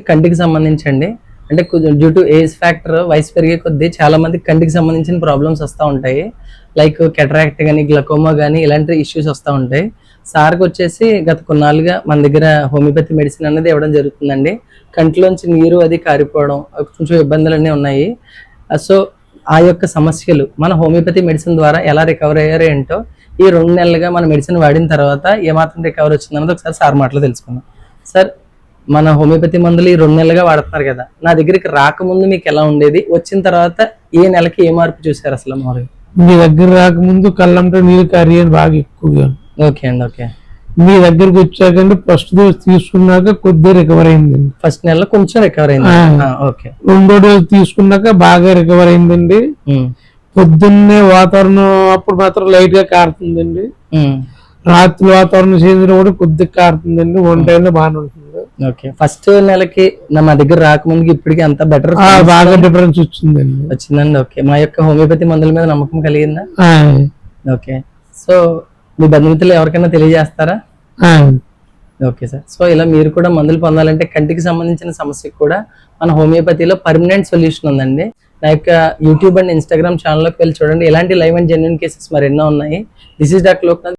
కంటికి సంబంధించండి. అంటే due to age factor వయసు పెరిగే కొద్దీ చాలా మంది కంటికి సంబంధించిన ప్రాబ్లమ్స్ వస్తూ ఉంటాయి. లైక్ కెటరాక్ట్ కానీ, గ్లకోమా కానీ ఇలాంటి ఇష్యూస్ వస్తూ ఉంటాయి. సార్కి వచ్చేసి గత కొన్నాళ్ళుగా మన దగ్గర హోమియోపతి మెడిసిన్ అనేది ఇవ్వడం జరుగుతుందండి. కంటిలోంచి నీరు అది కారిపోవడం కొంచెం ఇబ్బందులు అన్నీ ఉన్నాయి. సో ఆ యొక్క సమస్యలు మన హోమియోపతి మెడిసిన్ ద్వారా ఎలా రికవర్ అయ్యారో ఏంటో ఈ 2 నెలలుగా మన మెడిసిన్ వాడిన తర్వాత ఏమాత్రం రికవర్ వచ్చిందన్నది ఒకసారి సార్ మాటలో తెలుసుకుందాం. సార్, మన హోమియోపతి మందులు ఈ 2 నెలలుగా వాడుతున్నారు కదా, నా దగ్గరికి రాకముందు మీకు ఎలా ఉండేది, వచ్చిన తర్వాత ఏ నెలకి ఏ మార్పు చూసారు అసలు? మామూలుగా మీ దగ్గర రాకముందు కళ్ళంటే నీళ్ళు కరిగేది బాగా ఎక్కువగా. ఓకే అండి. ఓకే. మీ దగ్గరికి వచ్చాకండి ఫస్ట్ డోస్ తీసుకున్నాక కొద్దిగా రికవర్ అయిందండి. ఫస్ట్ నెలలో కొంచెం రికవర్ అయింది. ఓకే. 2వ డోస్ తీసుకున్నాక బాగా రికవర్ అయిందండి. పొద్దున్నే వాతావరణం అప్పుడు మాత్రం లైట్ గా కారుతుందండి. రాత్రి వాతావరణం చేంజ్ కూడా కొద్దిగా కారుతుందండి. 1 టైంలో బాగానే ఉంటుంది. ఓకే. ఫస్ట్ నెలకి మా దగ్గర రాకముందుకి ఇప్పటికి అంత బెటర్ బాగా డిఫరెన్స్ వచ్చిందండి. ఓకే. మా యొక్క హోమియోపతి మందుల మీద నమ్మకం కలిగిందా? ఓకే. సో మీ బంధుమిత్రులు ఎవరికైనా తెలియజేస్తారా? Okay sir. సో ఇలా మీరు కూడా మందులు పొందాలంటే కంటికి సంబంధించిన సమస్యకు కూడా మన హోమియోపతిలో పర్మనెంట్ సొల్యూషన్ ఉందండి. నా యొక్క యూట్యూబ్ అండ్ ఇన్స్టాగ్రామ్ ఛానల్లోకి వెళ్ళి చూడండి. ఇలాంటి లైవ్ అండ్ జెన్యూన్ కేసెస్ మరి ఎన్నో ఉన్నాయి. This is doctor Loknath.